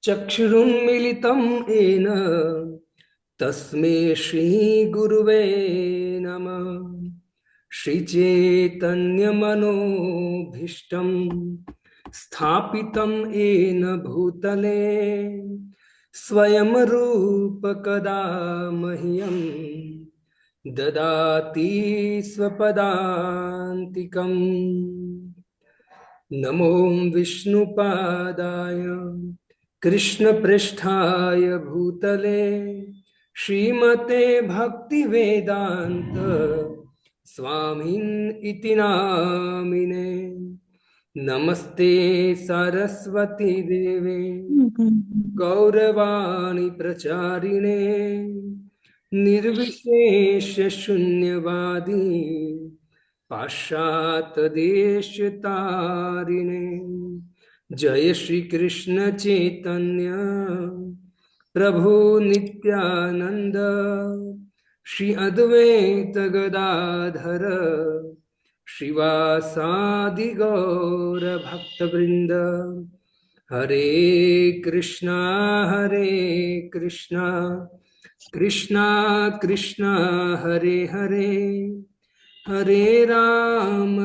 चक्षुरुन्मिलितं येन तस्मै श्रीगुरुवे नमः। श्रीचैतन्यमनोभीष्टं स्थापितं येन भूतले स्वयं रूप कदा मह्यं ददाति स्वपदान्तिकम्। नमो विष्णुपादाय कृष्णपृष्ठाय भूतले श्रीमते भक्तिवेदांत स्वामिन् इति नामिने। नमस्ते सरस्वती देवे गौरवाणी प्रचारिणे निर्विशेष शून्यवादी पाश्चात्यदेशतारिणे। जय श्री कृष्ण चैतन्य प्रभु नित्यानंद श्री अद्वैत गदाधर श्रीवासादि गौर भक्तवृंद। हरे कृष्णा कृष्णा कृष्णा हरे हरे, हरे राम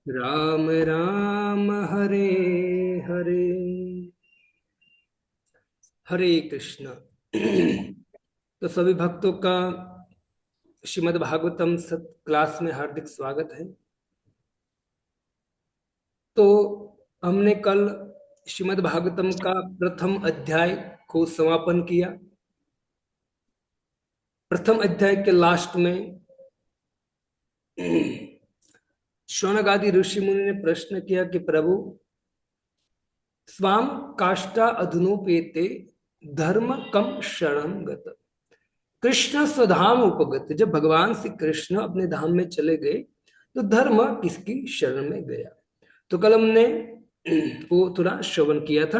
राम राम हरे हरे। हरे कृष्ण। तो सभी भक्तों का श्रीमद् भागवतम क्लास में हार्दिक स्वागत है। तो हमने कल श्रीमद् भागवतम का प्रथम अध्याय को समापन किया। प्रथम अध्याय के लास्ट में शौनकादि ऋषि मुनि ने प्रश्न किया कि प्रभु स्वाम काष्टा अधुनोपेते धर्म कम शरणं गत। कृष्ण स्वधाम उपगत, जब भगवान श्री कृष्ण अपने धाम में चले गए तो धर्म किसकी शरण में गया। तो कल हमने वो थोड़ा श्रवण किया था।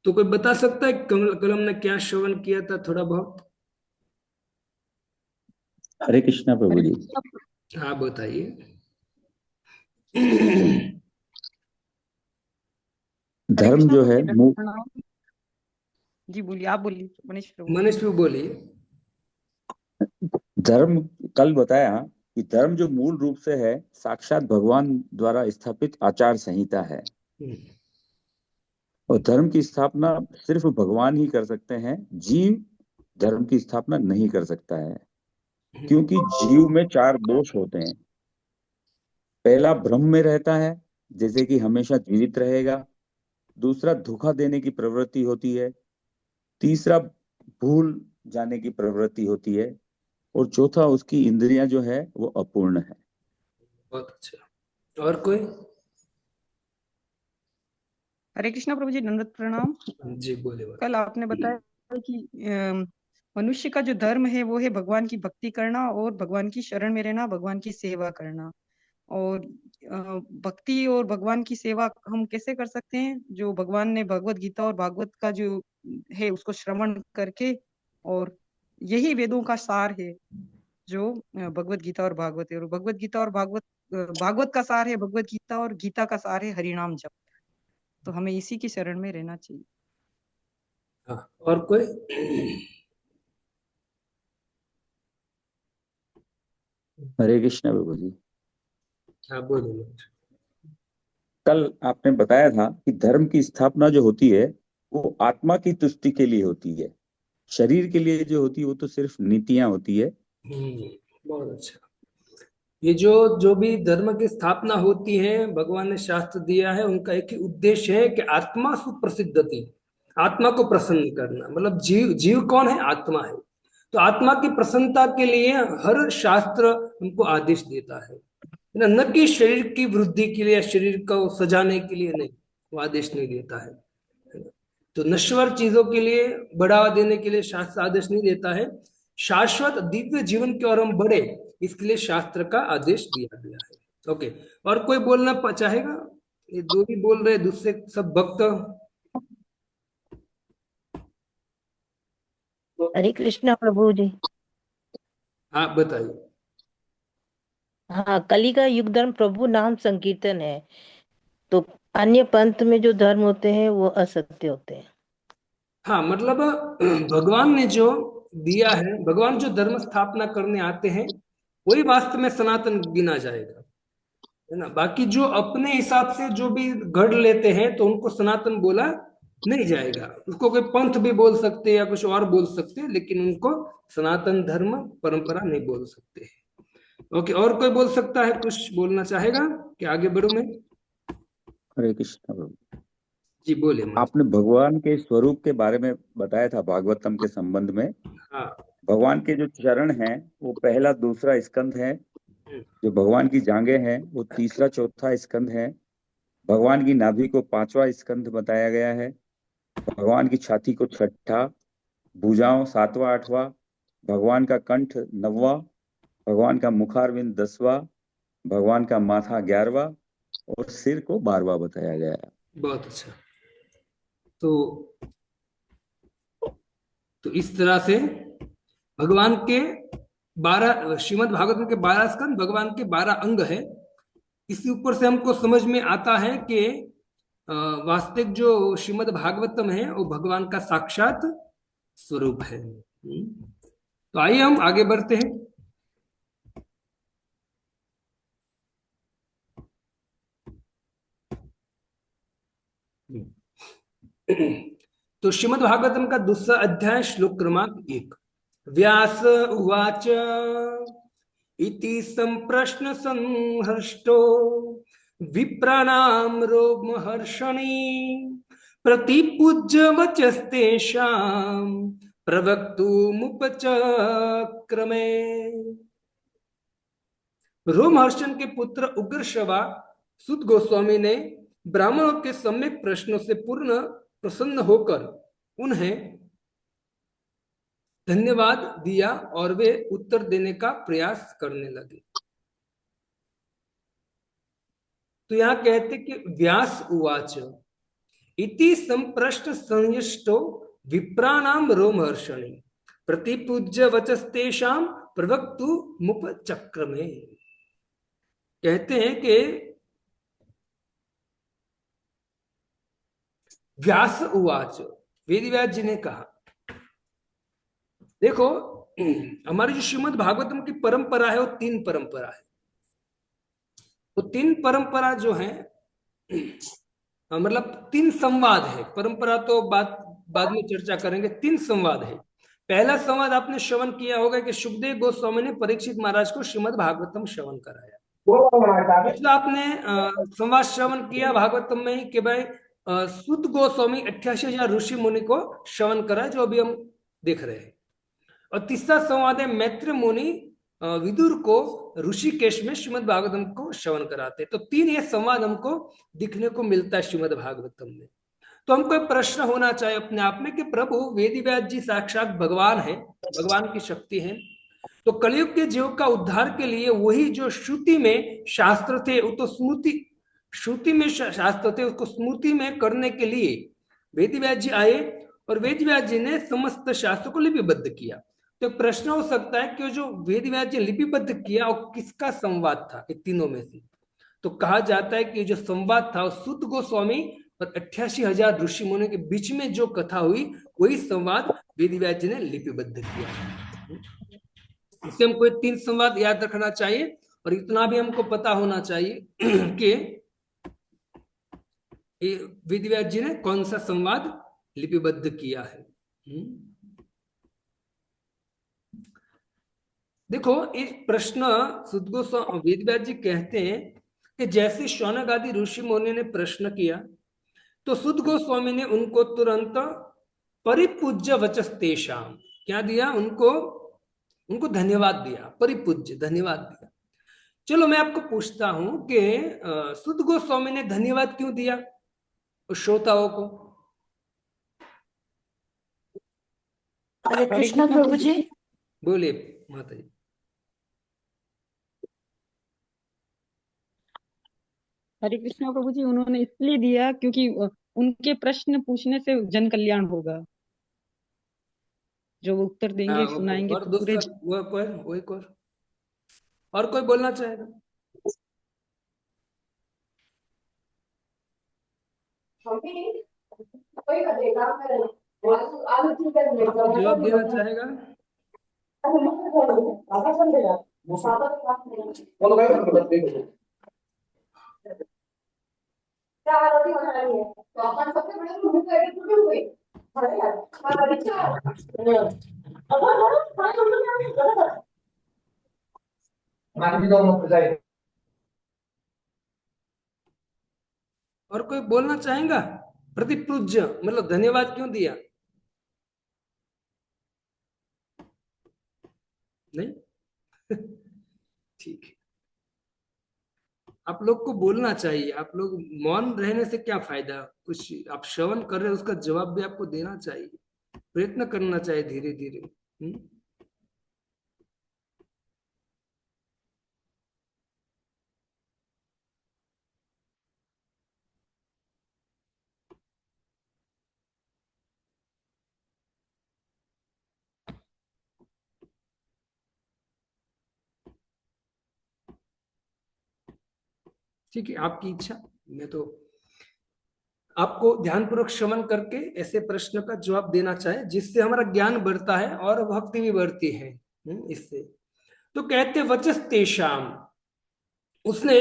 तो कोई बता सकता है कल हमने क्या श्रवण किया था थोड़ा बहुत? हरे कृष्णा प्रभु जी। हाँ बताइए। धर्म जो है जी बोलिए, आप बोलिए मनीष प्रभु। मनीष भी बोलिए। धर्म कल बताया कि धर्म जो मूल रूप से है साक्षात भगवान द्वारा स्थापित आचार संहिता है। और धर्म की स्थापना सिर्फ भगवान ही कर सकते हैं, जीव धर्म की स्थापना नहीं कर सकता है। क्योंकि जीव में चार दोष होते हैं। पहला भ्रम में रहता है, जैसे कि हमेशा जीवित रहेगा। दूसरा धोखा देने की प्रवृत्ति होती है। तीसरा भूल जाने की प्रवृत्ति होती है। और चौथा उसकी इंद्रियां जो है वो अपूर्ण है। बहुत अच्छा। और कोई? हरे कृष्णा प्रभु जी, दंडवत प्रणाम। जी बोले। कल आपने बताया कि मनुष्य का जो धर्म है वो है भगवान की भक्ति करना और भगवान की शरण में रहना, भगवान की सेवा करना। और भक्ति और भगवान की सेवा हम कैसे कर सकते हैं? जो भगवान ने भगवत गीता और भागवत का जो है उसको श्रवण करके, और यही वेदों का सार है जो भगवत गीता और भागवत है। और भगवत गीता और भागवत का सार है भगवत गीता, और गीता का सार है हरिनाम जप। तो हमें इसी की शरण में रहना चाहिए। हाँ, और कोई? हरे कृष्णा प्रभु जी। हाँ बोलिए। कल आपने बताया था कि धर्म की स्थापना जो होती है वो आत्मा की तुष्टि के लिए होती है। शरीर के लिए जो होती है वो तो सिर्फ नीतियां होती है। बहुत अच्छा। ये जो जो भी धर्म की स्थापना होती है भगवान ने शास्त्र दिया है, उनका एक ही उद्देश्य है कि आत्मा सुप्रसिद्ध थी, आत्मा को प्रसन्न करना। मतलब जीव, जीव कौन है? आत्मा है। तो आत्मा की प्रसन्नता के लिए हर शास्त्र हमको आदेश देता है ना, न कि शरीर की वृद्धि के लिए या शरीर को सजाने के लिए नहीं, वो आदेश नहीं देता है ना? तो नश्वर चीजों के लिए बढ़ावा देने के लिए शास्त्र आदेश नहीं देता है। शाश्वत दिव्य जीवन की ओर हम बढ़े, इसके लिए शास्त्र का आदेश दिया गया है। ओके। और कोई बोलना चाहेगा? ये दो ही बोल रहे, दूसरे सब भक्त। हरे कृष्णा प्रभु जी। हाँ बताइए। हाँ, कली का युग धर्म प्रभु नाम संकीर्तन है। तो अन्य पंथ में जो धर्म होते हैं वो असत्य होते हैं। हाँ, मतलब भगवान ने जो दिया है, भगवान जो धर्म स्थापना करने आते हैं वही वास्तव में सनातन गिना जाएगा, है ना। बाकी जो अपने हिसाब से जो भी गढ़ लेते हैं तो उनको सनातन बोला नहीं जाएगा। उसको कोई पंथ भी बोल सकते हैं या कुछ और बोल सकते हैं, लेकिन उनको सनातन धर्म परंपरा नहीं बोल सकते हैं। ओके, और कोई बोल सकता है, कुछ बोलना चाहेगा कि आगे बढ़ूं मैं? हरे कृष्ण प्रभु। जी बोले माता। आपने भगवान के स्वरूप के बारे में बताया था भागवतम के संबंध में। हाँ। भगवान के जो चरण हैं वो पहला दूसरा स्कंध है। जो भगवान की जांघें हैं वो तीसरा चौथा स्कंध है। भगवान की नाभि को पांचवा स्कंध बताया गया है। भगवान की छाती को छठा, भुजाओं सातवां आठवां, भगवान का कंठ नववां, भगवान का मुखारविंद 10वां, भगवान का माथा 11वां और सिर को 12वां बताया गया है। बहुत अच्छा। तो इस तरह से भगवान के 12, श्रीमद् भागवत के 12 स्कंद, भगवान के 12 अंग है। इसके ऊपर से हमको समझ में आता है कि वास्तविक जो श्रीमद् भागवतम है वो भगवान का साक्षात स्वरूप है। तो आइए हम आगे बढ़ते हैं। तो श्रीमद् भागवतम का दूसरा अध्याय श्लोक क्रमांक 1। व्यास उवाच इति संप्रश्न संहृष्टो विप्राणाम रोमहर्षणि प्रतिपूज्य वचस्तेषां प्रवक्तुमुपचक्रमे। रोमहर्षण के पुत्र उग्रश्रवा सुत गोस्वामी ने ब्राह्मणों के सम्यक प्रश्नों से पूर्ण प्रसन्न होकर उन्हें धन्यवाद दिया और वे उत्तर देने का प्रयास करने लगे। तो यहां कहते कि व्यास उवाच इति संप्रश्न संयष्टो विप्राणाम रोमहर्षणि प्रतिपूज्य वचस्तेषां प्रवक्तु मुप चक्र में। कहते हैं कि व्यास उवाच, वेदव्यास जी ने कहा। देखो, हमारी जो श्रीमद् भागवतम की परंपरा है वो 3 परंपरा है। वो 3 परंपरा जो है मतलब 3 संवाद है। परंपरा तो बाद में चर्चा करेंगे। 3 संवाद है। पहला संवाद आपने श्रवण किया होगा कि सुखदेव गोस्वामी ने परीक्षित महाराज को श्रीमद् भागवतम श्रवण कराया। दूसरा आपने संवाद श्रवण किया भागवतम में ही कि भाई सुत गोस्वामी 88,000 ऋषि मुनि को श्रवण करा, जो अभी हम देख रहे हैं। और तीसरा संवाद है मैत्र मुनि विदुर को ऋषिकेश में श्रीमद् भागवतम को श्रवण कराते। तो 3 ये संवाद हमको दिखने को मिलता है श्रीमद् भागवतम में। तो हमको एक प्रश्न होना चाहिए अपने आप में कि प्रभु वेदव्यास जी साक्षात भगवान है, भगवान की शक्ति है। तो कलयुग के जीव का उद्धार के लिए वही जो श्रुति में शास्त्र थे वो तो स्मृति, श्रुति में शास्त्र थे उसको स्मृति में करने के लिए वेदव्यास जी आए और वेदव्यास जी ने समस्त शास्त्र को लिपिबद्ध किया। तो प्रश्न हो सकता है कि जो वेदव्यास जी लिपिबद्ध किया वो किसका संवाद था इन तीनों में से? तो कहा जाता है कि जो संवाद था वो सुत गोस्वामी और 88,000 ऋषि मुनि के बीच में जो कथा हुई वही संवाद वेदव्यास जी ने लिपिबद्ध किया। इससे हमको 3 संवाद याद रखना चाहिए और इतना भी हमको पता होना चाहिए कि वेदव्यास जी ने कौन सा संवाद लिपिबद्ध किया है। देखो, इस प्रश्न वेदव्यास जी कहते हैं कि जैसे शौनक आदि ऋषि मुनि ने प्रश्न किया तो सुत गोस्वामी ने उनको तुरंत परिपूज्य वचस्तेषाम क्या दिया? उनको धन्यवाद दिया, परिपूज्य धन्यवाद दिया। चलो मैं आपको पूछता हूं कि सुत गोस्वामी ने धन्यवाद क्यों दिया उस श्रोताओं को? हरे कृष्णा प्रभु जी। बोलिए माता जी। हरे कृष्णा प्रभु जी, उन्होंने इसलिए दिया क्योंकि उनके प्रश्न पूछने से जन कल्याण होगा। जो वो उत्तर देंगे हाँ, सुनाएंगे और तो पूरे दूसरा वो कोई और कोई बोलना चाहेगा? कोई जवाब देना चाहेगा? और कोई बोलना चाहेगा? प्रतिपूज्य मतलब धन्यवाद क्यों दिया? नहीं? ठीक है, आप लोग को बोलना चाहिए। आप लोग मौन रहने से क्या फायदा? कुछ आप श्रवण कर रहे हो, उसका जवाब भी आपको देना चाहिए, प्रयत्न करना चाहिए धीरे धीरे। ठीक है, आपकी इच्छा। मैं तो आपको ध्यानपूर्वक श्रवण करके ऐसे प्रश्न का जवाब देना चाहे, जिससे हमारा ज्ञान बढ़ता है और भक्ति भी बढ़ती है इससे। तो कहते वचस तेषाम, उसने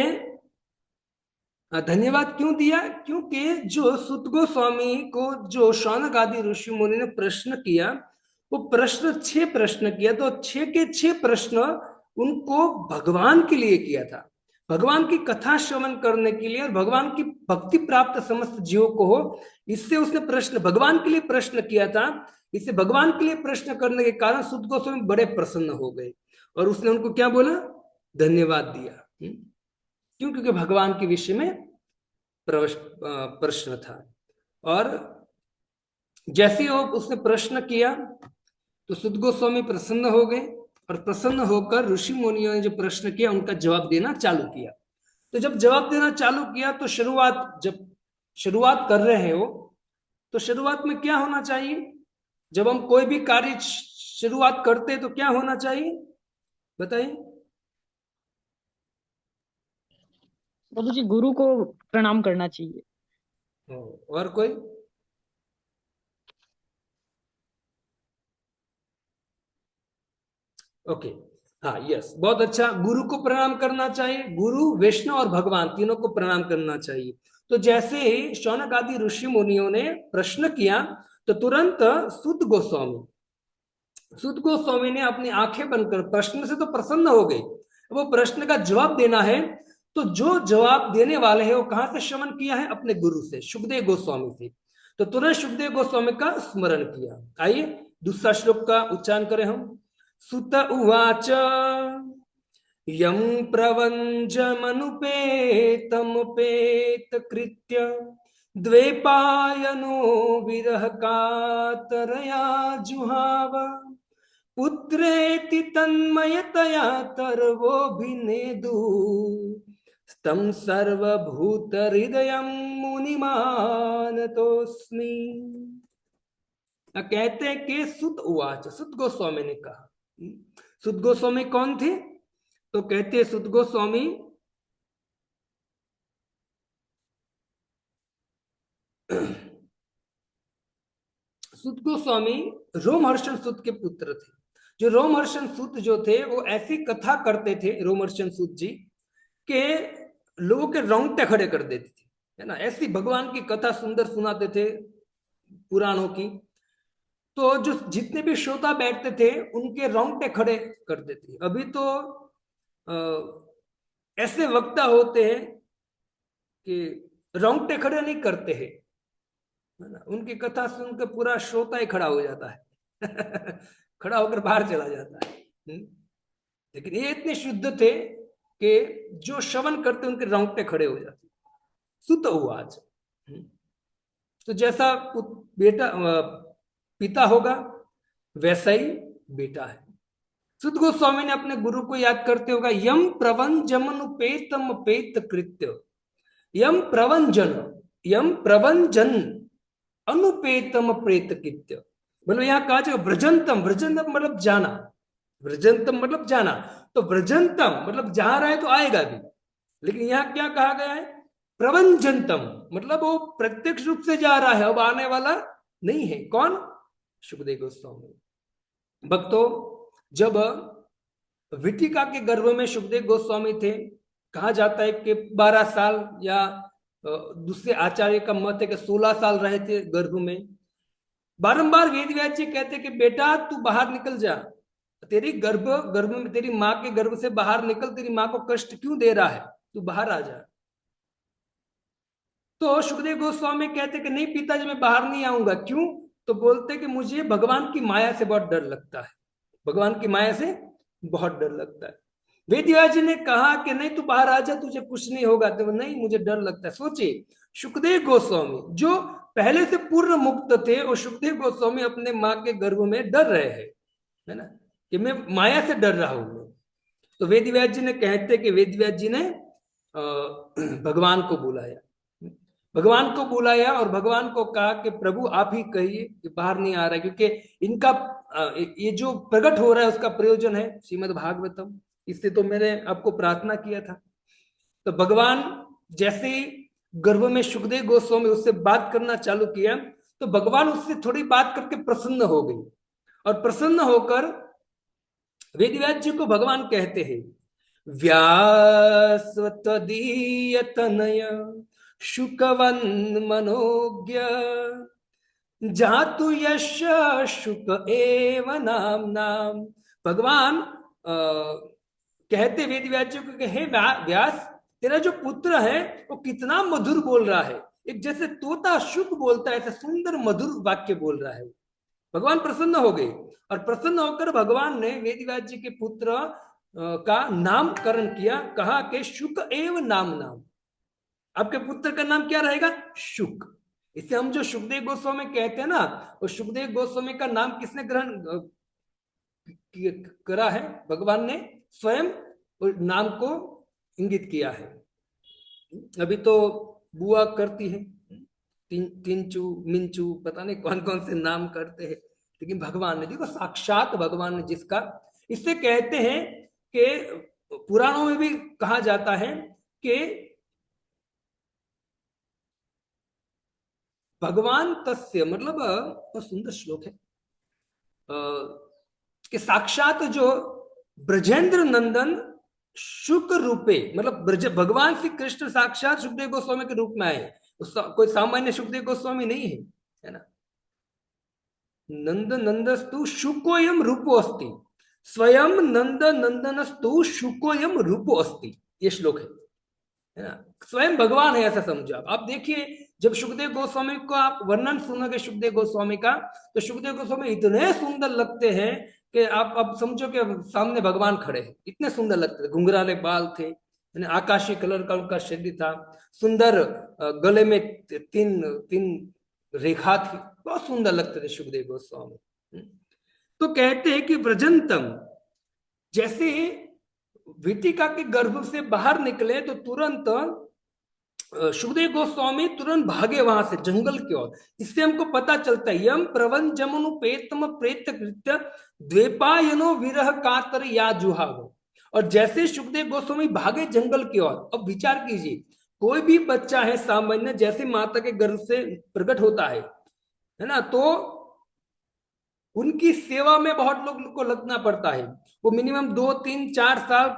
धन्यवाद क्यों दिया? क्योंकि जो सुत गोस्वामी को जो शौनक आदि ऋषि मुनि ने प्रश्न किया, वो प्रश्न 6 प्रश्न किया, तो 6 के 6 प्रश्न उनको भगवान के लिए किया था, भगवान की कथा श्रवण करने के लिए और भगवान की भक्ति प्राप्त समस्त जीवों को हो, इससे उसने प्रश्न भगवान के लिए प्रश्न किया था। इससे भगवान के लिए प्रश्न करने के कारण सुत गोस्वामी बड़े प्रसन्न हो गए और उसने उनको क्या बोला? धन्यवाद दिया। क्यों? क्योंकि भगवान के विषय में प्रश्न था। और जैसे ही उसने प्रश्न किया तो सुत गोस्वामी प्रसन्न हो गए और प्रसन्न होकर ऋषि मुनियों ने जो प्रश्न किया उनका जवाब देना चालू किया। तो जब जवाब देना चालू किया तो जब शुरुआत कर रहे हो तो शुरुआत में क्या होना चाहिए? जब हम कोई भी कार्य शुरुआत करते हैं तो क्या होना चाहिए, बताइए? प्रभु जी, गुरु को प्रणाम करना चाहिए। और कोई? ओके, हाँ, यस, बहुत अच्छा। गुरु को प्रणाम करना चाहिए, गुरु, विष्णु और भगवान तीनों को प्रणाम करना चाहिए। तो जैसे ही शौनक आदि ऋषि मुनियों ने प्रश्न किया तो तुरंत सुत गोस्वामी ने अपनी आंखें बंद कर, प्रश्न से तो प्रसन्न हो गई, वो प्रश्न का जवाब देना है। तो जो जवाब देने वाले हैं वो कहां से श्रवण किया है? अपने गुरु से, सुखदेव गोस्वामी से। तो तुरंत सुखदेव गोस्वामी का स्मरण किया। आइए दूसरा श्लोक का उच्चारण करें हम। सुत उवाच यं प्रवञ्चमनुपेतमुपेत कृत्य द्वैपायनो विरह कातरया जुहाव पुत्रेति तन्मयतया तर्वोऽभिनेदु तं सर्वभूतहृदयं मुनिमानतोऽस्मि। कहते हैं कि सुत उवाच, सुत गोस्वामी ने कहा। सुत गोस्वामी कौन थे? तो कहते हैं सुत गोस्वामी रोमहर्षण सूत के पुत्र थे। जो रोमहर्षण सूत जो थे वो ऐसी कथा करते थे, रोमहर्षण सूत जी, के लोगों के रोंगटे खड़े कर देते थे, है ना। ऐसी भगवान की कथा सुंदर सुनाते थे पुराणों की, तो जो जितने भी श्रोता बैठते थे उनके रोंगटे खड़े कर देते। अभी तो ऐसे वक्ता होते हैं कि रोंगटे खड़े नहीं करते हैं, है ना। उनकी कथा सुनकर पूरा श्रोता ही खड़ा हो जाता है खड़ा होकर बाहर चला जाता है। लेकिन ये इतने शुद्ध थे कि जो श्रवण करते उनके रोंगटे खड़े हो जाते। सुत उवाच, तो जैसा पिता होगा वैसा ही बेटा है। सुत गोस्वामी ने अपने गुरु को याद करते होगा, यम प्रवंजमनुपेतम पेत कृत्य, यम प्रवंजन अनुपेतम प्रेत कृत्य। मतलब यहाँ कहा जाए ब्रजंतम, ब्रजंतम मतलब जाना, व्रजंतम मतलब जाना, तो व्रजंतम मतलब जा रहा है तो आएगा भी। लेकिन यहाँ क्या कहा गया है, प्रवंजंतम मतलब वो प्रत्यक्ष रूप से जा रहा है, अब आने वाला नहीं है। कौन? सुखदेव गोस्वामी। भक्तों, जब विटिका के गर्भ में सुखदेव गोस्वामी थे, कहा जाता है कि 12 साल या दूसरे आचार्य का मत है कि 16 साल रहे थे गर्भ में। बारंबार वेद व्यास जी कहते कि बेटा तू बाहर निकल जा, तेरी गर्भ में तेरी माँ के गर्भ से बाहर निकल, तेरी माँ को कष्ट क्यों दे रहा है, तू बाहर आ जा। तो सुखदेव गोस्वामी कहते कि नहीं पिताजी मैं बाहर नहीं आऊंगा। क्यों? तो बोलते कि मुझे भगवान की माया से बहुत डर लगता है, भगवान की माया से बहुत डर लगता है। वेदव्यास जी ने कहा कि नहीं तू बाहर आ जा, तुझे कुछ नहीं होगा। तो नहीं मुझे डर लगता है। सोचिए, सुखदेव गोस्वामी जो पहले से पूर्ण मुक्त थे, और सुखदेव गोस्वामी अपने माँ के गर्भ में डर रहे हैं, है ना, कि मैं माया से डर रहा हूं। तो वेदव्यास जी ने कहते कि वेदव्यास जी ने भगवान को बुलाया, भगवान को बुलाया और भगवान को कहा कि प्रभु आप ही कहिए कि बाहर नहीं आ रहा है, क्योंकि इनका ये जो प्रकट हो रहा है उसका प्रयोजन है श्रीमद् भागवतम, इससे तो मैंने आपको प्रार्थना किया था। तो भगवान जैसे ही गर्भ में सुखदेव गोस्वामी उससे बात करना चालू किया, तो भगवान उससे थोड़ी बात करके प्रसन्न हो गई, और प्रसन्न होकर वेदव्यास जी को भगवान कहते हैं, व्यास तदीय तनय शुकवन मनोज्ञ जातु यश शुक एव नाम नाम। भगवान कहते वेदव्यास जी को कि हे व्यास, तेरा जो पुत्र है वो कितना मधुर बोल रहा है, एक जैसे तोता शुक बोलता है ऐसे सुंदर मधुर वाक्य बोल रहा है। भगवान प्रसन्न हो गए, और प्रसन्न होकर भगवान ने वेदव्यास जी के पुत्र का नामकरण किया, कहा कि शुक एव नाम नाम, आपके पुत्र का नाम क्या रहेगा? शुक। इससे हम जो सुखदेव गोस्वामी कहते हैं ना, वो सुखदेव गोस्वामी का नाम किसने ग्रहण करा है? भगवान ने स्वयं नाम को इंगित किया है। अभी तो बुआ करती है तिंचू मिंचू, पता नहीं कौन कौन से नाम करते हैं, लेकिन भगवान ने, देखो साक्षात भगवान ने जिसका, इससे कहते हैं कि पुराणों में भी कहा जाता है कि भगवान तस्य, मतलब बहुत सुंदर श्लोक है कि साक्षात जो ब्रजेंद्र नंदन शुक रूपे, मतलब भगवान श्री कृष्ण साक्षात सुखदेव गोस्वामी के रूप में आए, कोई सामान्य सुखदेव गोस्वामी नहीं है ना। नंद नंदस्तु शुकोयम रूपो अस्ति, स्वयं नंद नंदनस्तु शुकोयम रूपो अस्ति, ये श्लोक है ना। स्वयं भगवान है ऐसा समझो आप देखिए, जब सुखदेव गोस्वामी को आप वर्णन सुनोगे सुखदेव गोस्वामी का, तो सुखदेव गोस्वामी इतने सुंदर लगते हैं कि आप समझो कि सामने भगवान खड़े हैं, इतने सुंदर लगते थे। घुंघराले बाल थे, आकाशी कलर का उनका शरीर था, सुंदर गले में तीन तीन रेखा थी, बहुत सुंदर लगते थे सुखदेव गोस्वामी। तो कहते हैं कि व्रजंतम, जैसे विटिका के गर्भ से बाहर निकले तो तुरंत सुखदेव गोस्वामी तुरंत भागे वहां से जंगल की ओर। इससे हमको पता चलता है, यम प्रवंजमनुपेतम प्रेत कृत्य द्वेपायनो विरह कातर या जुहाव। और जैसे सुखदेव गोस्वामी भागे जंगल की ओर, अब विचार कीजिए, कोई भी बच्चा है सामान्य, जैसे माता के गर्भ से प्रकट होता है ना, तो उनकी सेवा में बहुत लोग को लगना पड़ता है। वो मिनिमम 2-3-4 साल,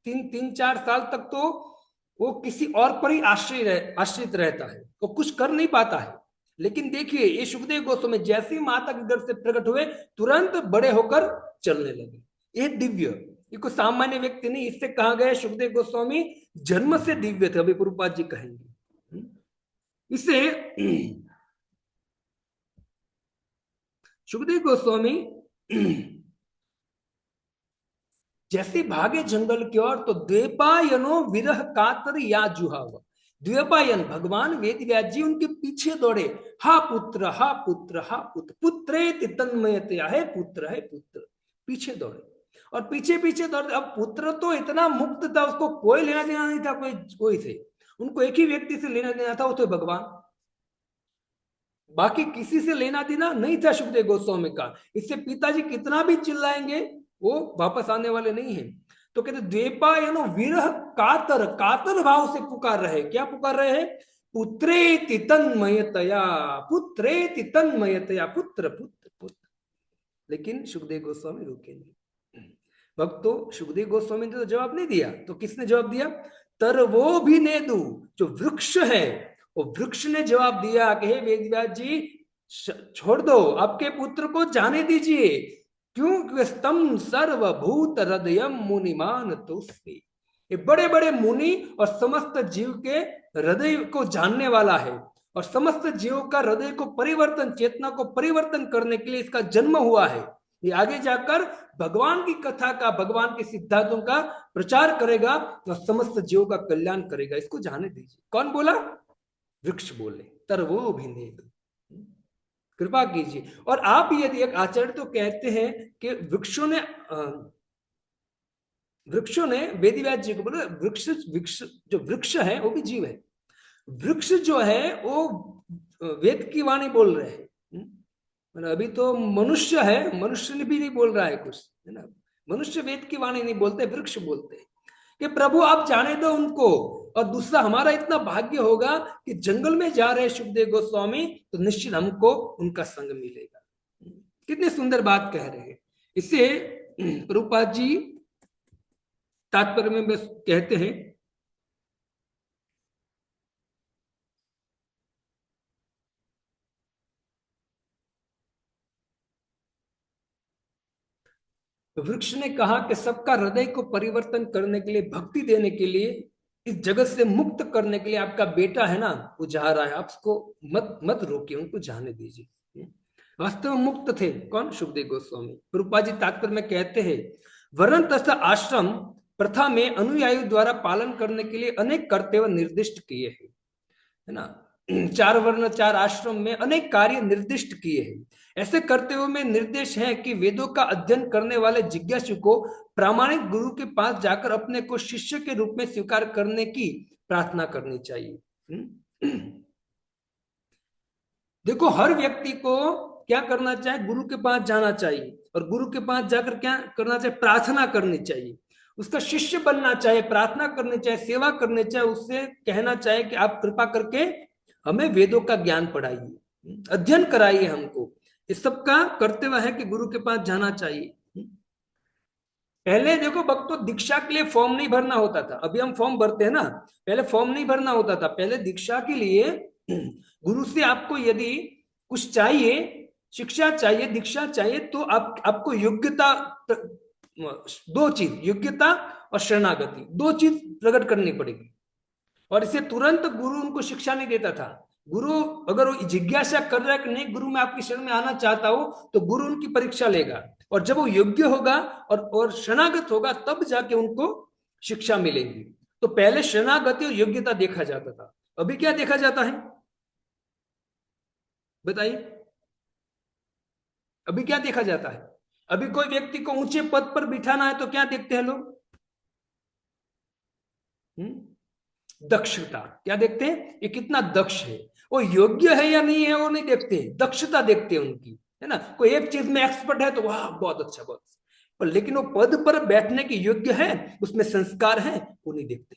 3-4 साल तक तो वो किसी और पर ही आश्रित रहता है, वो कुछ कर नहीं पाता है। लेकिन देखिए ये सुखदेव गोस्वामी जैसे ही माता के गर्भ से प्रकट हुए, तुरंत बड़े होकर चलने लगे। ये दिव्य, ये कोई सामान्य व्यक्ति नहीं। इससे कहा गया सुखदेव गोस्वामी जन्म से दिव्य थे, अभी प्रभुपाद जी कहेंगे। इसे सुखदेव गोस्वामी जैसे भागे जंगल की ओर, तो द्वेपायनो विरह कातर या जुहाव। द्वेपायन भगवान वेद व्यास जी उनके पीछे दौड़े, हा पुत्र हा पुत्र हा पुत्र, पुत्रे तन्मयतया, है पुत्र है पुत्र, पीछे दौड़े और पीछे पीछे दौड़े। अब पुत्र तो इतना मुक्त था, उसको कोई लेना देना नहीं था, कोई थे, उनको एक ही व्यक्ति से लेना देना था, वो तो भगवान, बाकी किसी से लेना देना नहीं था सुखदेव गोस्वामी का। इससे पिताजी कितना भी चिल्लाएंगे वो वापस आने वाले नहीं है। तो कहते द्वेपायनो विरह कातर, कातर भाव से पुकार रहे। क्या पुकार रहे हैं? पुत्रेति तन्मयतया, पुत्रेति तन्मयतया, पुत्र पुत्र पुत्र। लेकिन सुखदेव गोस्वामी रुके नहीं। भक्तों, सुखदेव गोस्वामी ने तो जवाब नहीं दिया, तो किसने जवाब दिया? तरवो भी नेदु, जो वृक्ष है, वो वृक्ष ने जवाब दिया कि हे वेदव्यास जी, छोड़ दो, आपके पुत्र को जाने दीजिए। क्यों? स्तम सर्वभूत हृदय मुनिमान तुस्ति, ये बड़े बड़े मुनि और समस्त जीव के हृदय को जानने वाला है, और समस्त जीवों का हृदय को परिवर्तन, चेतना को परिवर्तन करने के लिए इसका जन्म हुआ है। ये आगे जाकर भगवान की कथा का, भगवान के सिद्धांतों का प्रचार करेगा और समस्त जीवों का कल्याण करेगा, इसको जाने दीजिए। कौन बोला? वृक्ष बोले। तरवो अभिनेद, कृपा कीजिए। और आप यदि एक आचार्य तो कहते हैं कि वृक्षों ने वेदव्यास जी को बोले, वृक्ष वृक्ष जो वृक्ष है वो भी जीव है। वृक्ष जो है वो वेद की वाणी बोल रहे हैं। अभी तो मनुष्य है, मनुष्य ने भी नहीं बोल रहा है कुछ, है ना। मनुष्य वेद की वाणी नहीं बोलते, वृक्ष बोलते हैं कि प्रभु आप जाने दो उनको। और दूसरा, हमारा इतना भाग्य होगा कि जंगल में जा रहे सुखदेव गोस्वामी, तो निश्चित हमको उनका संग मिलेगा। कितनी सुंदर बात कह रहे हैं। इससे प्रभुपाद जी तात्पर्य में बस कहते हैं, वृक्ष ने कहा कि सबका हृदय को परिवर्तन करने के लिए, भक्ति देने के लिए, इस जगत से मुक्त करने के लिए आपका बेटा है ना, वो जा रहा है, आप उसको मत रोकिए, उनको जाने दीजिए। वास्तव में मुक्त थे कौन? सुखदेव गोस्वामी। प्रभुपाद जी तात्पर्य में कहते हैं, वर्ण तथा आश्रम प्रथा में अनुयायी द्वारा पालन करने के लिए अनेक कर्तव्य निर्दिष्ट किए हैं, है ना। 4 वर्ण 4 आश्रम में अनेक कार्य निर्दिष्ट किए हैं। ऐसे कर्तव्यों में निर्देश है कि वेदों का अध्ययन करने वाले जिज्ञासु को प्रामाणिक गुरु के पास जाकर अपने को शिष्य के रूप में स्वीकार करने की प्रार्थना करनी चाहिए। देखो, हर व्यक्ति को क्या करना चाहिए? गुरु के पास जाना चाहिए, और गुरु के पास जाकर क्या करना चाहिए? प्रार्थना करनी चाहिए, उसका शिष्य बनना चाहिए, प्रार्थना करनी चाहिए, सेवा करनी चाहिए, उससे कहना चाहिए कि आप कृपा करके हमें वेदों का ज्ञान पढ़ाइए, अध्ययन कराइए हमको। इस सब का कर्तव्य है कि गुरु के पास जाना चाहिए। पहले देखो भक्तों, दीक्षा के लिए फॉर्म नहीं भरना होता था, अभी हम फॉर्म भरते हैं ना, पहले फॉर्म नहीं भरना होता था। पहले दीक्षा के लिए गुरु से आपको यदि कुछ चाहिए, शिक्षा चाहिए, दीक्षा चाहिए, तो आपको योग्यता, 2 चीज, योग्यता और शरणागति, 2 चीज प्रकट करनी पड़ेगी। और इसे तुरंत गुरु उनको शिक्षा नहीं देता था। गुरु अगर वो जिज्ञासा कर रहा है कि नहीं, गुरु मैं आपकी शरण में आना चाहता हूं, तो गुरु उनकी परीक्षा लेगा, और जब वो योग्य होगा और शरणागत होगा, तब जाके उनको शिक्षा मिलेगी। तो पहले शरणागति और योग्यता देखा जाता था, अभी क्या देखा जाता है बताइए? अभी क्या देखा जाता है? अभी कोई व्यक्ति को ऊंचे पद पर बिठाना है तो क्या देखते हैं लोग? दक्षता। क्या देखते हैं? ये कितना दक्ष है, वो योग्य है या नहीं है वो नहीं देखते, दक्षता देखते हैं उनकी, है ना। कोई एक चीज में एक्सपर्ट है तो वाह बहुत अच्छा, बहुत अच्छा, पर लेकिन वो पद पर बैठने के योग्य है, उसमें संस्कार है, वो नहीं देखते।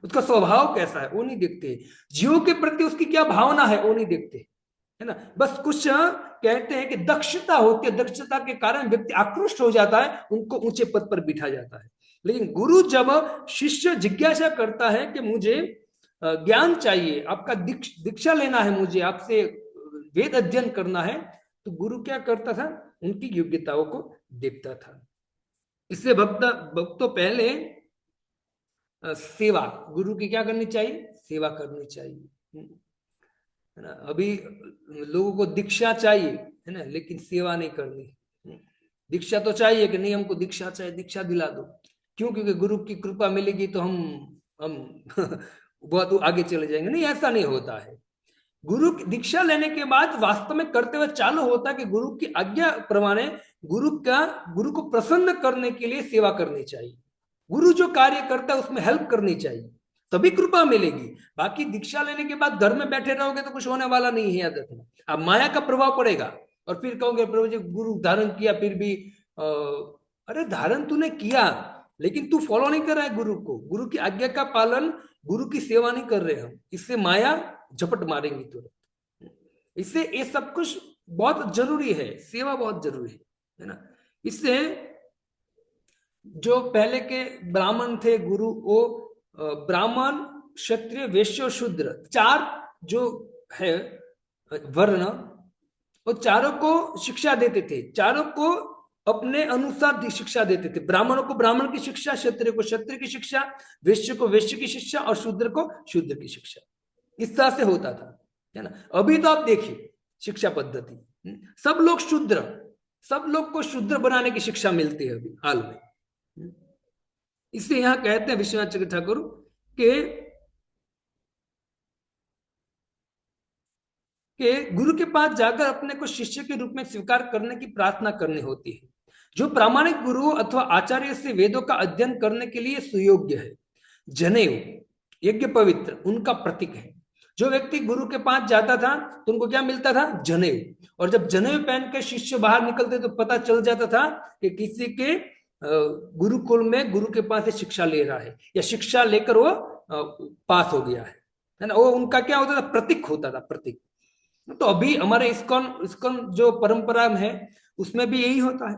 उसका स्वभाव कैसा है वो नहीं देखते, जीवों के प्रति उसकी क्या भावना है वो नहीं देखते, है ना। बस कुछ कहते हैं कि दक्षता होती है, दक्षता के कारण व्यक्ति आकृष्ट हो जाता है, उनको ऊंचे पद पर बिठा जाता है। लेकिन गुरु जब शिष्य जिज्ञासा करता है कि मुझे ज्ञान चाहिए, आपका दीक्षा लेना है, मुझे आपसे वेद अध्ययन करना है, तो गुरु क्या करता था? उनकी योग्यताओं को देखता था। इससे भक्तों पहले सेवा, गुरु की क्या करनी चाहिए? सेवा करनी चाहिए, है ना। अभी लोगों को दीक्षा चाहिए, है ना, लेकिन सेवा नहीं करनी। दीक्षा तो चाहिए कि नहीं, हमको दीक्षा चाहिए, दीक्षा दिला दो। क्यों? क्योंकि गुरु की कृपा मिलेगी तो हम बहुत आगे चले जाएंगे। नहीं, ऐसा नहीं होता है। गुरु की दीक्षा लेने के बाद वास्तव में कर्तव्य चालू होता है कि गुरु की आज्ञा प्रमाणे गुरु को प्रसन्न करने के लिए सेवा करनी चाहिए। गुरु जो कार्य करता है उसमें हेल्प करनी चाहिए, तभी कृपा मिलेगी। बाकी दीक्षा लेने के बाद घर में बैठे रहोगे तो कुछ होने वाला नहीं है, याद रखना। अब माया का प्रभाव पड़ेगा और फिर कहोगे प्रभु जी गुरु धारण किया फिर भी अरे धारण तूने किया, लेकिन तू फॉलो नहीं कर रहा है गुरु को, गुरु की आज्ञा का पालन, गुरु की सेवा नहीं कर रहे हम, इससे माया झपट मारेंगी तुरंत। इससे ये सब कुछ बहुत जरूरी है, सेवा बहुत जरूरी है ना। इससे जो पहले के ब्राह्मण थे गुरु, वो ब्राह्मण क्षत्रिय वैश्य और शूद्र, चार जो है वर्ण, वो चारों को शिक्षा देते थे, चारों को अपने अनुसार शिक्षा देते थे। ब्राह्मणों को ब्राह्मण की शिक्षा, क्षत्रिय को क्षत्रिय की शिक्षा, वैश्य को वैश्य की शिक्षा और शूद्र को शूद्र की शिक्षा। इस तरह से होता था, है ना। अभी तो आप देखिए शिक्षा पद्धति, सब लोग शूद्र, सब लोग को शूद्र बनाने की शिक्षा मिलती है अभी हाल में। इसलिए यहां कहते हैं विश्वनाथ चक्र ठाकुर कि गुरु के पास जाकर अपने को शिष्य के रूप में स्वीकार करने की प्रार्थना करनी होती है, जो प्रामाणिक गुरु अथवा आचार्य से वेदों का अध्ययन करने के लिए सुयोग्य है। जनेऊ यज्ञ पवित्र उनका प्रतीक है। जो व्यक्ति गुरु के पास जाता था तो उनको क्या मिलता था? जनेऊ। और जब जनेऊ पहन के शिष्य बाहर निकलते तो पता चल जाता था कि किसी के गुरुकुल में गुरु के पास से शिक्षा ले रहा है, या शिक्षा लेकर वो पास हो गया है ना। वो उनका क्या होता था? प्रतीक होता था, प्रतीक। तो अभी हमारे इस्कॉन जो परंपरा में है उसमें भी यही होता है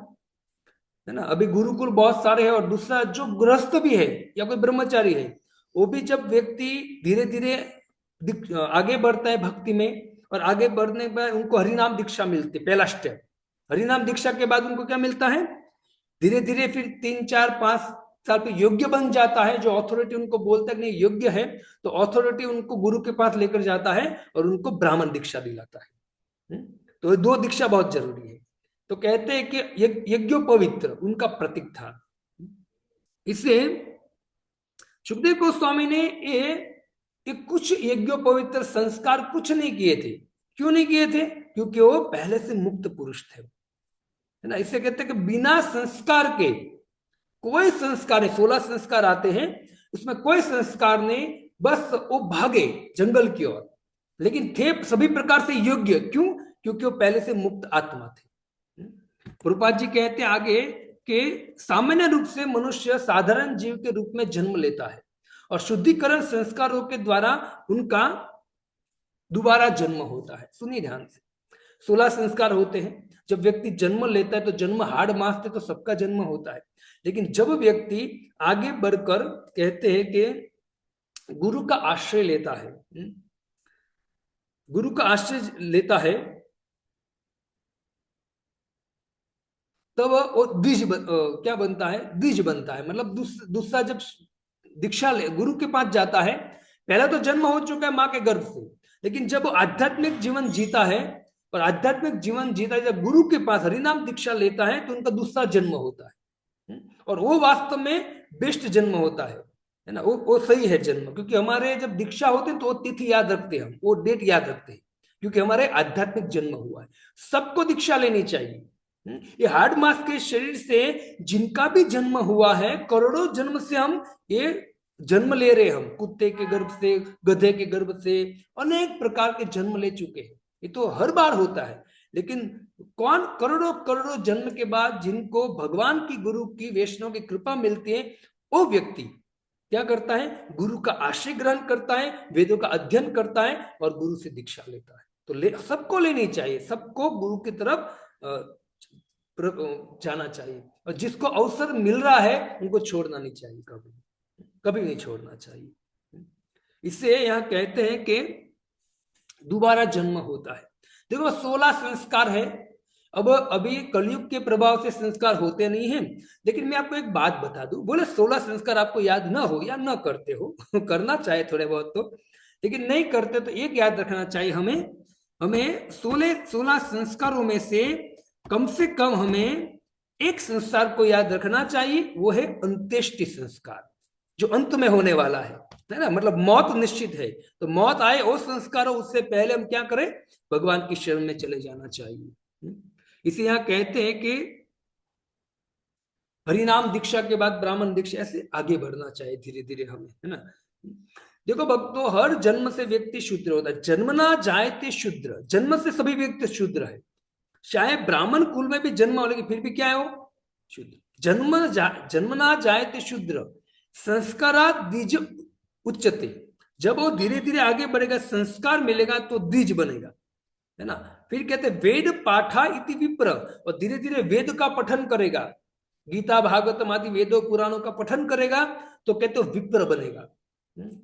ना। अभी गुरुकुल बहुत सारे हैं, और दूसरा जो गृहस्थ भी है या कोई ब्रह्मचारी है, वो भी जब व्यक्ति धीरे धीरे आगे बढ़ता है भक्ति में, और आगे बढ़ने के बाद उनको हरिनाम दीक्षा मिलती है, पहला स्टेप। हरिनाम दीक्षा के बाद उनको क्या मिलता है? धीरे धीरे फिर 3, 4, 5 साल पे योग्य बन जाता है। जो अथॉरिटी उनको बोलता है कि नहीं योग्य है, तो अथॉरिटी उनको गुरु के पास लेकर जाता है और उनको ब्राह्मण दीक्षा दिलाता है। तो 2 दीक्षा बहुत जरूरी है। तो कहते हैं कि यज्ञोपवित्र उनका प्रतीक था। इससे सुखदेव गोस्वामी ने ये कुछ यज्ञोपवित्र संस्कार कुछ नहीं किए थे। क्यों नहीं किए थे? क्योंकि वो पहले से मुक्त पुरुष थे, है ना। इससे कहते हैं कि बिना संस्कार के कोई संस्कार है, 16 संस्कार आते हैं, उसमें कोई संस्कार नहीं, बस वो भागे जंगल की ओर, लेकिन थे सभी प्रकार से योग्य। क्यों? क्योंकि वो पहले से मुक्त आत्मा थे। प्रभुपाद जी कहते हैं आगे कि सामान्य रूप से मनुष्य साधारण जीव के रूप में जन्म लेता है, और शुद्धिकरण संस्कारों के द्वारा उनका दोबारा जन्म होता है। सुनिए ध्यान से, 16 संस्कार होते हैं। जब व्यक्ति जन्म लेता है तो जन्म हाड़ मास से तो सबका जन्म होता है, लेकिन जब व्यक्ति आगे बढ़कर कहते हैं कि गुरु का आश्रय लेता है, गुरु का आश्रय लेता है, तब वो द्विज क्या बनता है? द्विज बनता है। मतलब दूसरा जब दीक्षा ले गुरु के पास जाता है, पहला तो जन्म हो चुका है माँ के गर्भ से, लेकिन जब आध्यात्मिक जीवन जीता है, और आध्यात्मिक जीवन जीता है जब गुरु के पास हरिनाम दीक्षा लेता है, तो उनका दूसरा जन्म होता है, और वो वास्तव में बेस्ट जन्म होता है ना। वो सही है जन्म, क्योंकि हमारे जब दीक्षा होते हैं तो वो तिथि याद रखते हैं, हम वो डेट याद रखते हैं, क्योंकि हमारे आध्यात्मिक जन्म हुआ है। सबको दीक्षा लेनी चाहिए। ये हार्ड मास के शरीर से जिनका भी जन्म हुआ है, करोड़ों जन्म से हम ये जन्म ले रहे, हम कुत्ते के गर्भ से, गधे के गर्भ से, अनेक प्रकार के जन्म ले चुके हैं। ये तो हर बार होता है, लेकिन कौन करोड़ों करोड़ों जन्म के बाद जिनको भगवान की, गुरु की, वैष्णव की कृपा मिलती है, वो व्यक्ति क्या करता है? गुरु का आश्रय ग्रहण करता है, वेदों का अध्ययन करता है और गुरु से दीक्षा लेता है। तो सबको लेनी चाहिए, सबको गुरु की तरफ जाना चाहिए, और जिसको अवसर मिल रहा है उनको छोड़ना नहीं चाहिए, कभी कभी नहीं छोड़ना चाहिए। इससे यहां कहते हैं कि दोबारा जन्म होता है। देखो 16 संस्कार है। अब अभी कलयुग के प्रभाव से संस्कार होते नहीं हैं, लेकिन मैं आपको एक बात बता दूं, बोले 16 संस्कार आपको याद ना हो या ना करते हो करना चाहे थोड़े बहुत तो, लेकिन नहीं करते तो एक याद रखना चाहिए, हमें 16 संस्कारों में से कम हमें एक संस्कार को याद रखना चाहिए, वो है अंत्येष्टि संस्कार, जो अंत में होने वाला है ना। मतलब मौत निश्चित है, तो मौत आए वो संस्कार हो, उससे पहले हम क्या करें? भगवान की शरण में चले जाना चाहिए। इसे यहाँ कहते हैं कि हरिनाम दीक्षा के बाद ब्राह्मण दीक्षा, ऐसे आगे बढ़ना चाहिए धीरे धीरे हमें, है ना। देखो भक्तों, हर जन्म से व्यक्ति शूद्र होता है। जन्मना जायते शूद्र, जन्म से सभी व्यक्ति शूद्र है। चाहे ब्राह्मण कुल में भी जन्म हो, लेकिन फिर भी क्या है? वो शूद्र। जन्मना जायते शूद्र संस्कारात द्विज उच्चते। जब वो धीरे धीरे आगे बढ़ेगा, संस्कार मिलेगा तो द्विज बनेगा, है ना। फिर कहते वेद पाठा इति विप्र, और धीरे धीरे वेद का पठन करेगा, गीता भागवतम आदि वेदों पुराणों का पठन करेगा तो कहते विप्र बनेगा।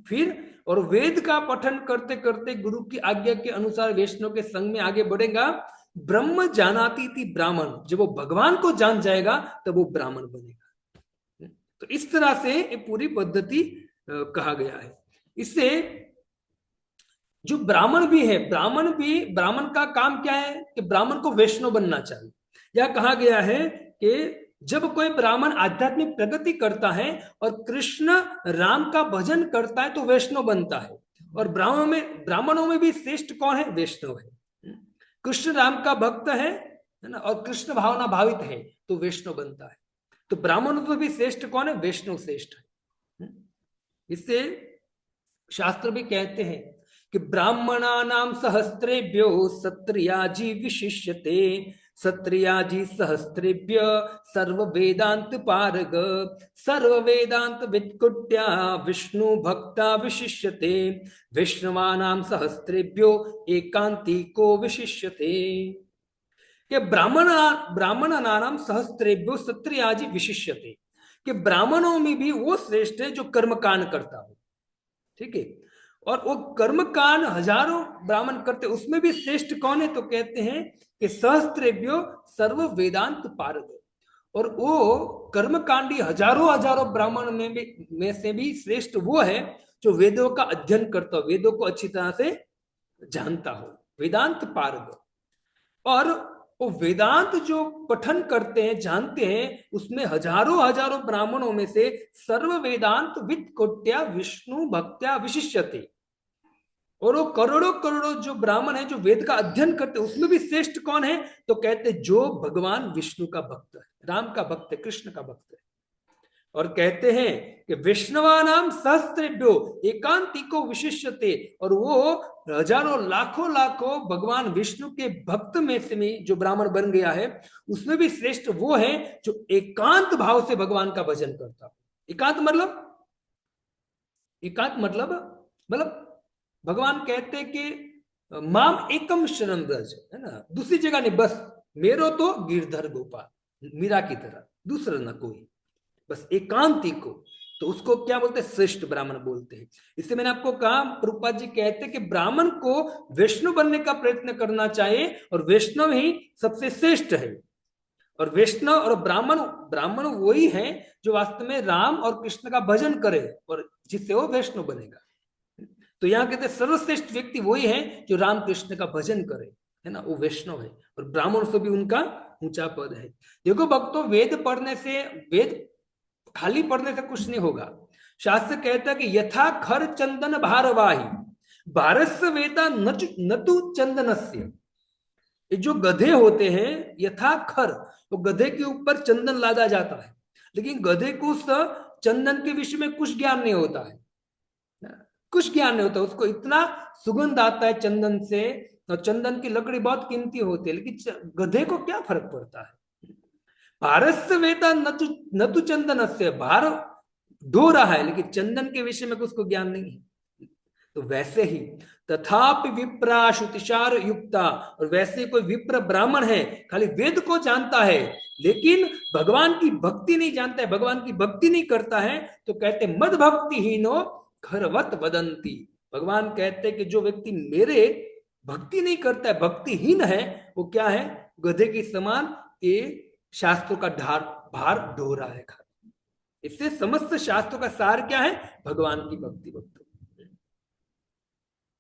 फिर और वेद का पठन करते करते गुरु की आज्ञा के अनुसार वैष्णव के संग में आगे बढ़ेगा। ब्रह्म जानाति इति ब्राह्मण, जब वो भगवान को जान जाएगा तब वो ब्राह्मण बनेगा। तो इस तरह से ये पूरी पद्धति कहा गया है। इससे जो ब्राह्मण भी है, ब्राह्मण का काम क्या है कि ब्राह्मण को वैष्णव बनना चाहिए। यह कहा गया है कि जब कोई ब्राह्मण आध्यात्मिक प्रगति करता है और कृष्ण राम का भजन करता है तो वैष्णव बनता है। और ब्राह्मणों में भी श्रेष्ठ कौन है? वैष्णव है। कृष्ण राम का भक्त है ना, और कृष्ण भावना भावित है तो वैष्णव बनता है। तो ब्राह्मणों में भी श्रेष्ठ कौन है? वैष्णव श्रेष्ठ है। इससे शास्त्र भी कहते हैं कि ब्राह्मणानां सहस्रेभ्यो क्षत्रियाजी विशिष्यते, क्षत्रियाजी सहस्रेभ्य सर्व वेदांत पारग, सर्व वेदांत वित्कुट्या विष्णु भक्ता विशिष्यते, वैष्णवानां सहस्रेभ्यो एकांतिको विशिष्यते। कि ब्राह्मणानां सहस्रेभ्यो क्षत्रियाजी विशिष्यते, कि ब्राह्मणों में भी वो श्रेष्ठ है जो कर्मकांड करता हो। ठीक है, और वो कर्मकांड हजारों ब्राह्मण करते, उसमें भी श्रेष्ठ कौन है? तो कहते हैं कि सहस्त्रेभ्यो सर्व वेदांत पारग, और वो कर्मकांडी हजारों ब्राह्मण में से भी श्रेष्ठ वो है जो वेदों का अध्ययन करता हो, वेदों को अच्छी तरह से जानता हो, वेदांत पारग। और वो वेदांत जो पठन करते हैं, जानते हैं, उसमें हजारों ब्राह्मणों में से सर्व वेदांत वित्कोट्या विष्णु भक्त्या विशिष्यते, और वो करोड़ों जो ब्राह्मण है जो वेद का अध्ययन करते हैं, उसमें भी श्रेष्ठ कौन है? तो कहते जो भगवान विष्णु का भक्त है, राम का भक्त है, कृष्ण का भक्त है। और कहते हैं कि वैष्णवानाम सहस्त्रेभ्यो एकांतिको विशिष्यते, और वो हजारों लाखों भगवान विष्णु के भक्त में से में जो ब्राह्मण बन गया है, उसमें भी श्रेष्ठ वो है जो एकांत भाव से भगवान का भजन करता है। एकांत मतलब भगवान कहते कि माम एकम शरण ब्रज, है ना, दूसरी जगह नहीं, बस मेरो तो गिरधर गोपाल, मीरा की तरह, दूसरा ना कोई, बस एकांती को। तो उसको क्या बोलते हैं? श्रेष्ठ ब्राह्मण बोलते हैं। इससे मैंने आपको कहा, प्रभुपाद जी कहते हैं कि ब्राह्मण को वैष्णव बनने का प्रयत्न करना चाहिए, और वैष्णव ही सबसे श्रेष्ठ है। और वैष्णव और ब्राह्मण वही है जो वास्तव में राम और कृष्ण का भजन करे, और जिससे वो वैष्णव बनेगा। तो यहाँ कहते हैं सर्वश्रेष्ठ व्यक्ति वही है जो राम कृष्ण का भजन करे, है ना, वो वैष्णव है। और ब्राह्मण से भी उनका ऊंचा पद है। देखो भक्तों, वेद खाली पढ़ने से कुछ नहीं होगा। शास्त्र कहता है कि यथा खर चंदन भारवाही भारस्य वेदा नतु चंदनस्य। ये जो गधे होते हैं, यथा खर, वो गधे के ऊपर चंदन लादा जाता है, लेकिन गधे को उस चंदन के विषय में कुछ ज्ञान नहीं होता है, उसको इतना सुगंध आता है चंदन से, और चंदन की लकड़ी बहुत कीमती होती है, लेकिन गधे को क्या फर्क पड़ता है? भारस्य वेदा नतु चंदन से, भार ढो रहा है लेकिन चंदन के विषय में उसको ज्ञान नहीं है। तो वैसे ही तथापि विप्रा श्रुतिशार युक्ता, और वैसे कोई विप्र ब्राह्मण है, खाली वेद को जानता है लेकिन भगवान की भक्ति नहीं जानता है, भगवान की भक्ति नहीं करता है, तो कहते मद भक्तिहीनो खरवत वदंती। भगवान कहते कि जो व्यक्ति मेरे भक्ति नहीं करता है, भक्तिहीन है, वो क्या है? गधे के समान ये शास्त्रों का भार ढो रहा है। इससे समस्त शास्त्रों का सार क्या है? भगवान की भक्ति।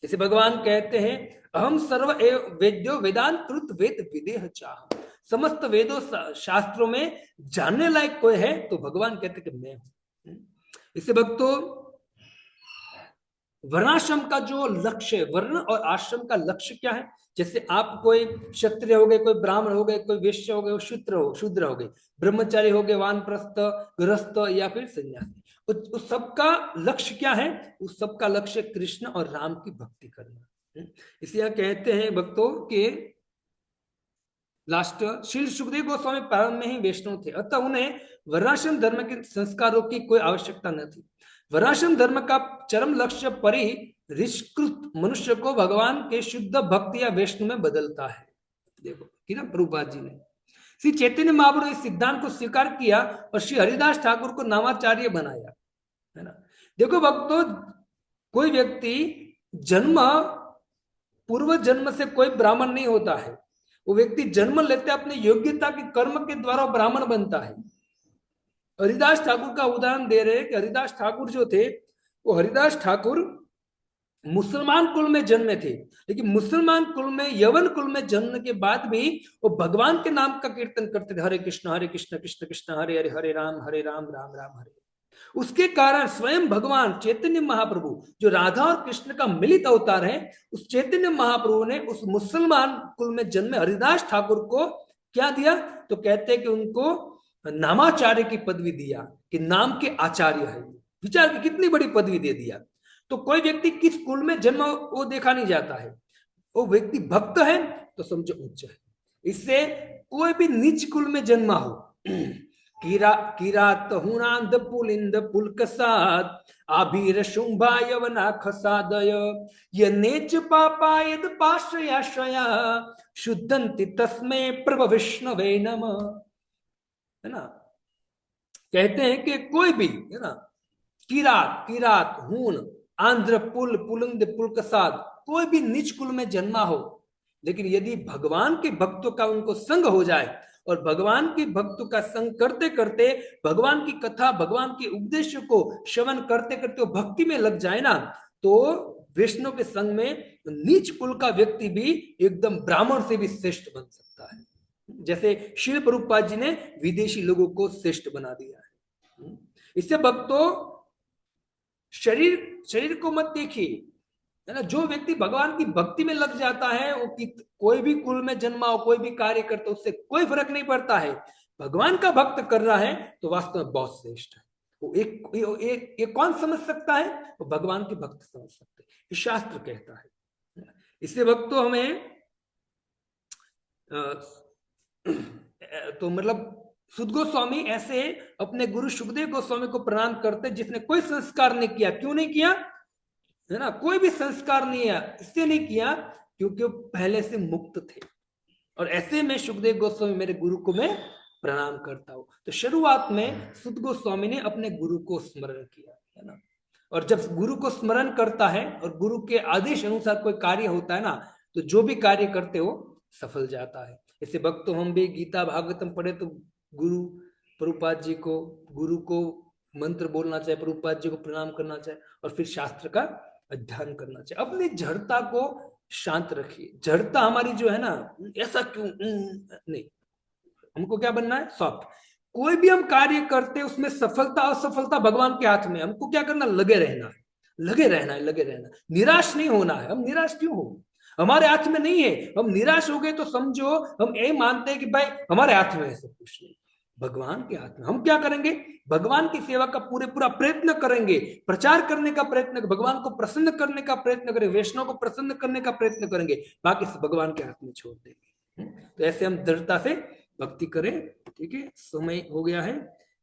इसे भगवान कहते हैं अहम सर्व वेद्यो वेदांत कृत वेद विदेह चाह। समस्त वेदों शास्त्रों में जानने लायक कोई है तो भगवान कहते कि मैं हूं। इससे भक्तों, वर्णाश्रम का जो लक्ष्य, वर्ण और आश्रम का लक्ष्य क्या है? जैसे आप कोई क्षत्रिय हो गए, कोई ब्राह्मण हो गए, कोई वैश्य हो गए, शूद्र हो गए, ब्रह्मचारी हो गए, वानप्रस्थ, गृहस्थ या फिर सन्यासी, उस सबका लक्ष्य क्या है? उस सबका लक्ष्य कृष्ण और राम की भक्ति करना। इसलिए कहते हैं भक्तों के लास्ट श्री सुखदेव गोस्वामी प्रारंभ में ही वैष्णव थे, अतः उन्हें वर्णाश्रम धर्म के संस्कारों की कोई आवश्यकता न थी। वर्णाश्रम धर्म का चरम लक्ष्य परिष्कृत मनुष्य को भगवान के शुद्ध भक्त या वैष्णव में बदलता है। देखो कि ना प्रभुपाद जी ने, श्री चैतन्य महाप्रभु ने इस सिद्धांत को स्वीकार किया और श्री हरिदास ठाकुर को नामाचार्य बनाया, है ना। देखो भक्तों, कोई व्यक्ति जन्म पूर्व जन्म से कोई ब्राह्मण नहीं होता है। वो व्यक्ति जन्म लेते अपने योग्यता के कर्म के द्वारा ब्राह्मण बनता है। हरिदास ठाकुर का उदाहरण दे रहे हैं कि हरिदास ठाकुर जो थे, वो हरिदास ठाकुर मुसलमान कुल में जन्मे थे, लेकिन मुसलमान कुल में, यवन कुल में जन्म के बाद भी वो भगवान के नाम का कीर्तन करते थे, हरे कृष्ण कृष्ण कृष्ण हरे हरे, हरे राम राम राम हरे। उसके कारण स्वयं भगवान चैतन्य महाप्रभु जो राधा और कृष्ण का मिलित अवतार है, उस चैतन्य महाप्रभु ने उस मुसलमान कुल में जन्मे हरिदास ठाकुर को क्या दिया, तो कहते हैं कि उनको नामाचार्य की पदवी दिया, कि नाम के आचार्य है। विचार की कितनी बड़ी पदवी दे दिया। तो कोई व्यक्ति किस कुल में जन्म वो देखा नहीं जाता है, वो व्यक्ति भक्त है तो समझो उच्च है। इससे कोई भी नीच कुल में जन्मा हो, किरात हुनांद पुलिंद पुलकसाद आभीर शुंभा यवना खसादय य नेच पापायद पाश्रयाश्रया शुद्धंति तस्मै प्रभ विष्णवे नमः, है ना। कहते हैं कि कोई भी, है ना, किरात हून आंध्र पुल पुलिंद पुलकसाद, कोई भी नीच कुल में जन्मा हो, लेकिन यदि भगवान के भक्तों का उनको संग हो जाए और भगवान के भक्तों का संग करते करते भगवान की कथा, भगवान के उपदेश को श्रवण करते करते वो भक्ति में लग जाए ना, तो वैष्णव के संग में नीच कुल का व्यक्ति भी एकदम ब्राह्मण से भी श्रेष्ठ बन सकता है। जैसे श्रील प्रभुपाद जी ने विदेशी लोगों को श्रेष्ठ बना दिया है। इससे भक्तों, शरीर को मत देखिए, है ना। जो व्यक्ति भगवान की भक्ति में लग जाता है, वो कोई भी कुल में जन्मा हो, कोई भी कार्य करता, उससे कोई फर्क नहीं पड़ता है। भगवान का भक्त कर रहा है तो वास्तव में बहुत श्रेष्ठ है। वो एक कौन समझ सकता है? वो भगवान के भक्त समझ सकते हैं, ये शास्त्र कहता है। इससे भक्तों हमें तो मतलब सुध गोस्वामी ऐसे अपने गुरु सुखदेव गोस्वामी को प्रणाम करते, जिसने कोई संस्कार नहीं किया। क्यों नहीं किया, है ना, कोई भी संस्कार नहीं है, इससे नहीं किया क्योंकि वो पहले से मुक्त थे। और ऐसे में सुखदेव गोस्वामी मेरे गुरु को मैं प्रणाम करता हूं। तो शुरुआत में सुध गोस्वामी ने अपने गुरु को स्मरण किया, है ना। और जब गुरु को स्मरण करता है और गुरु के आदेश अनुसार कोई कार्य होता है ना, तो जो भी कार्य करते हो सफल जाता है। इससे भक्तों, हम भी गीता भागवतम पढ़े तो गुरु प्रभुपाद जी को, गुरु को मंत्र बोलना चाहिए, प्रभुपाद जी को प्रणाम करना चाहिए और फिर शास्त्र का अध्ययन करना चाहिए। अपनी जड़ता को शांत रखिए। जड़ता हमारी जो है ना, ऐसा क्यों नहीं, हमको क्या बनना है? सॉफ्ट। कोई भी हम कार्य करते उसमें सफलता असफलता भगवान के हाथ में। हमको क्या करना? लगे रहना है, लगे रहना है, लगे रहना, निराश नहीं होना है। हम निराश क्यों हो? हमारे हाथ में नहीं है। हम निराश हो गए तो समझो हम यही मानते हैं कि भाई हमारे हाथ में है सब कुछ। नहीं, भगवान के हाथ में। हम क्या करेंगे? भगवान की सेवा का पूरा प्रयत्न करेंगे, प्रचार करने का प्रयत्न, भगवान को प्रसन्न करने का प्रयत्न करेंगे, वैष्णव को प्रसन्न करने का प्रयत्न करेंगे, बाकी सब भगवान के हाथ में छोड़ देंगे। तो ऐसे हम दृढ़ता से भक्ति करें। ठीक है, समय हो गया है।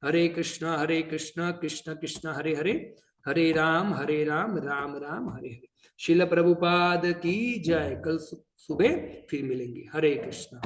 हरे कृष्णा कृष्ण कृष्ण हरे हरे, हरे राम राम राम हरे हरे। श्रील प्रभुपाद की जय। कल सुबह फिर मिलेंगे। हरे कृष्णा।